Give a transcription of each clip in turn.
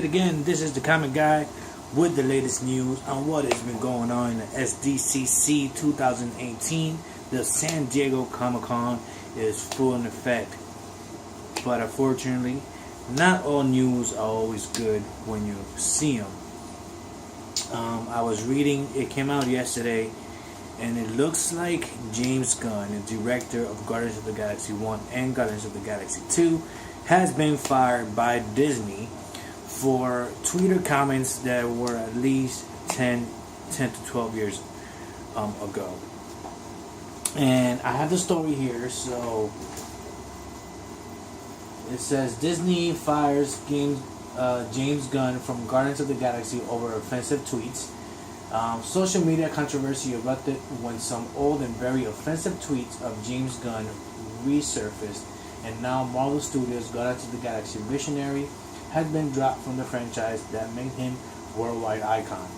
yet again. This is the Comic Guy with the latest news on what has been going on in the SDCC 2018. The San Diego Comic-Con is full in effect. But unfortunately, not all news are always good when you see them. I was reading, it came out yesterday, and it looks like James Gunn, the director of Guardians of the Galaxy 1 and Guardians of the Galaxy 2, has been fired by Disney for Twitter comments that were at least 10 to 12 years ago. And I have the story here, so it says Disney fires James Gunn from Guardians of the Galaxy over offensive tweets. Social media controversy erupted when some old and very offensive tweets of James Gunn resurfaced, and now Marvel Studios' Guardians of the Galaxy visionary had been dropped from the franchise that made him a worldwide icon.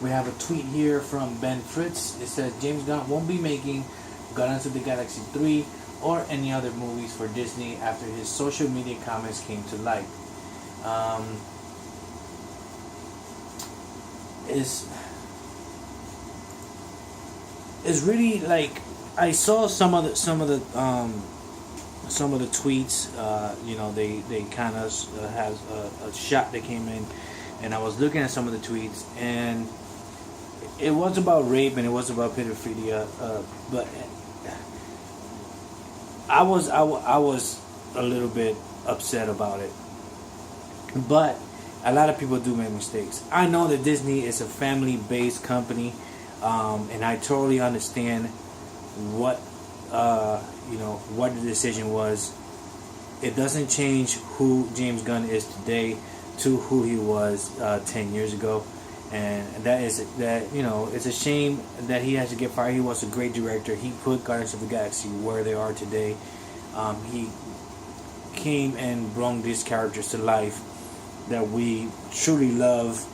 We have a tweet here from Ben Fritz. It says James Gunn won't be making Guardians of the Galaxy 3 or any other movies for Disney after his social media comments came to light. It's really like, I saw some of the tweets. They kind of has a shot that came in, and I was looking at some of the tweets, and it was about rape and it was about pedophilia, but I was a little bit upset about it. But a lot of people do make mistakes. I know that Disney is a family-based company, and I totally understand what the decision was. It doesn't change who James Gunn is today to who he was 10 years ago, and it's a shame that he has to get fired. He was a great director. He put Guardians of the Galaxy where they are today. He came and brought these characters to life that we truly love.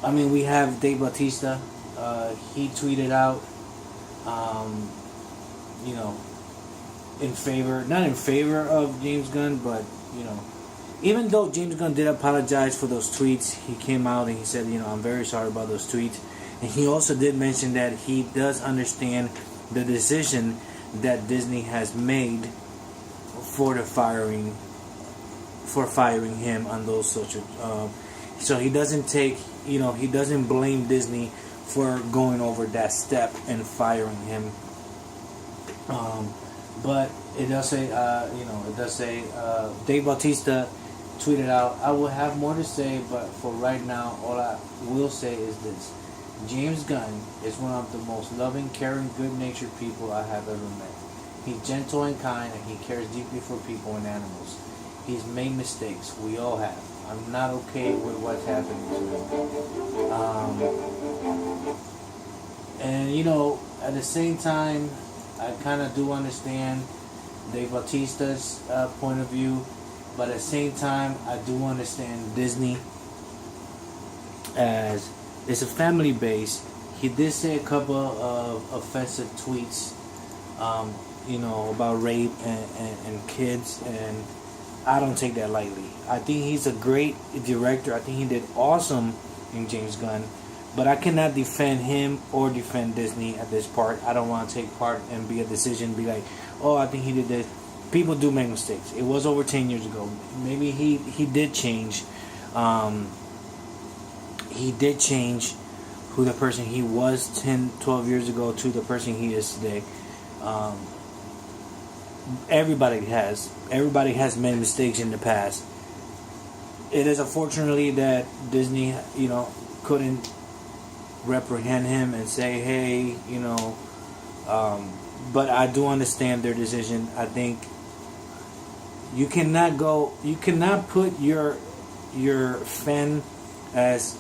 We have Dave Bautista. He tweeted out, not in favor of James Gunn, but even though James Gunn did apologize for those tweets, he came out and he said, I'm very sorry about those tweets. And he also did mention that he does understand the decision that Disney has made for firing him on those social. So he doesn't he doesn't blame Disney for going over that step and firing him. But it does say, Dave Bautista tweeted out, I will have more to say, but for right now, all I will say is this. James Gunn is one of the most loving, caring, good-natured people I have ever met. He's gentle and kind, and he cares deeply for people and animals. He's made mistakes. We all have. I'm not okay with what's happening to him. And, at the same time, I kind of do understand Dave Bautista's point of view, but at the same time, I do understand Disney, as it's a family base. He did say a couple of offensive tweets, about rape and kids, and I don't take that lightly. I think he's a great director. I think he did awesome in James Gunn, but I cannot defend him or defend Disney at this part. I don't want to take part and be like, oh, I think he did this. People do make mistakes. It was over 10 years ago. Maybe he did change. He did change who the person he was 10, 12 years ago to the person he is today. Everybody has made mistakes in the past. It is unfortunately that Disney, couldn't reprehend him and say, hey, but I do understand their decision. I think you cannot put your fan as,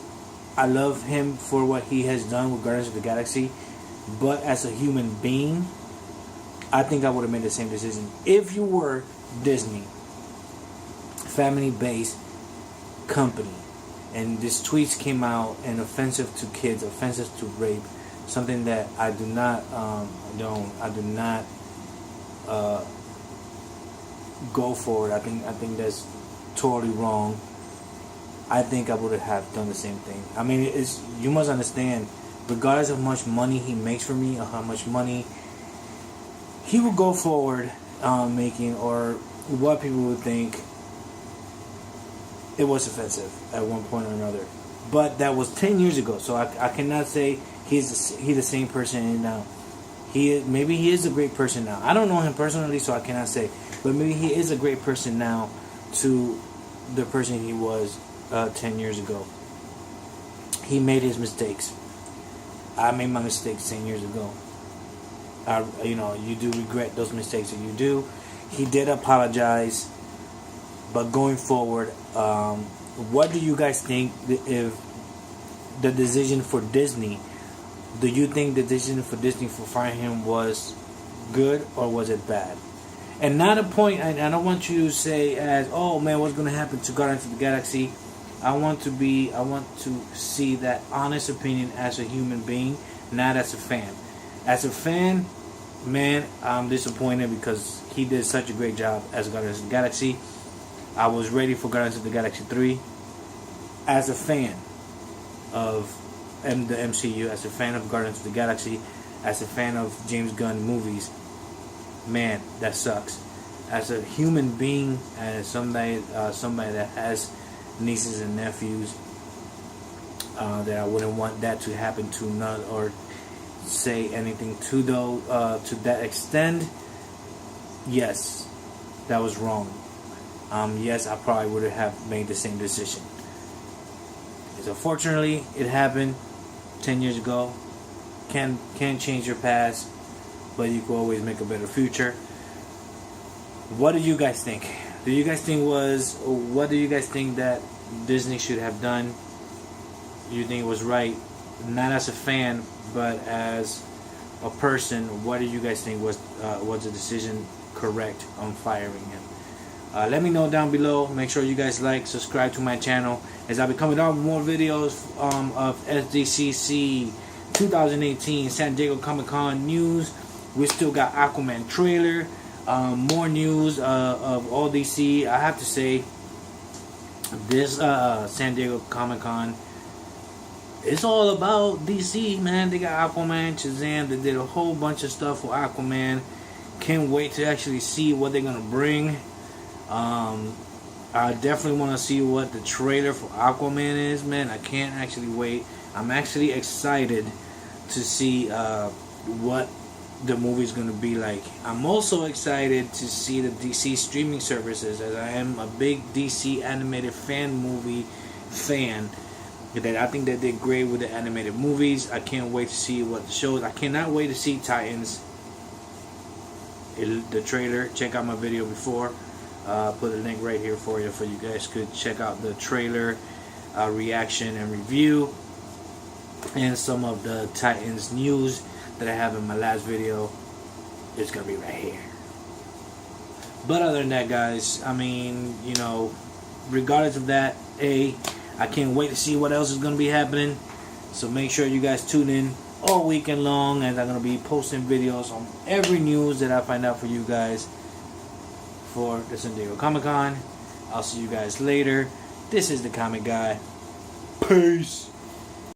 I love him for what he has done with Guardians of the Galaxy, but as a human being, I think I would have made the same decision. If you were Disney, family-based company, and these tweets came out and offensive to kids, offensive to rape, something that I do not go for it. I think that's totally wrong. I think I would have done the same thing. I mean, you must understand, regardless of how much money he makes for me or how much money he will go forward making, or what people would think, it was offensive at one point or another. But that was 10 years ago, so I cannot say he's the same person now. Maybe he is a great person now. I don't know him personally, so I cannot say. But maybe he is a great person now to the person he was 10 years ago. He made his mistakes. I made my mistakes 10 years ago. You do regret those mistakes that you do. He did apologize, but going forward, what do you guys think if the decision for Disney? Do you think the decision for Disney for firing him was good, or was it bad? And not a point. I don't want you to say as, oh man, what's going to happen to Guardians of the Galaxy. I want to see that honest opinion as a human being, not as a fan. As a fan, man, I'm disappointed because he did such a great job as Guardians of the Galaxy. I was ready for Guardians of the Galaxy 3. As a fan of the MCU, as a fan of Guardians of the Galaxy, as a fan of James Gunn movies, man, that sucks. As a human being, as somebody that has nieces and nephews, that I wouldn't want that to happen to, none, or say anything to that extent. Yes, that was wrong. Yes, I probably would have made the same decision. So fortunately, it happened 10 years ago. Can't change your past, but you can always make a better future. What do you guys think? What do you guys think that Disney should have done? Do you think it was right? Not as a fan, but as a person, what do you guys think was the decision correct on firing him? Let me know down below. Make sure you guys like, subscribe to my channel, as I'll be coming out with more videos of SDCC 2018 San Diego Comic-Con news. We still got Aquaman trailer, more news of all DC. I have to say, this San Diego Comic-Con, it's all about DC, man. They got Aquaman, Shazam. They did a whole bunch of stuff for Aquaman. Can't wait to actually see what they're gonna bring. I definitely want to see what the trailer for Aquaman is, man. I can't actually wait. I'm actually excited to see what the movie's gonna be like. I'm also excited to see the DC streaming services, as I am a big DC animated fan. That I think they did great with the animated movies. I can't wait to see what the shows. I cannot wait to see Titans. The trailer. Check out my video before. Put a link right here for you guys could check out the trailer, reaction and review, and some of the Titans news that I have in my last video. It's gonna be right here. But other than that, guys, I mean, regardless of that, I can't wait to see what else is gonna be happening. So make sure you guys tune in all weekend long, as I'm gonna be posting videos on every news that I find out for you guys for the San Diego Comic-Con. I'll see you guys later. This is the Comic Guy. Peace.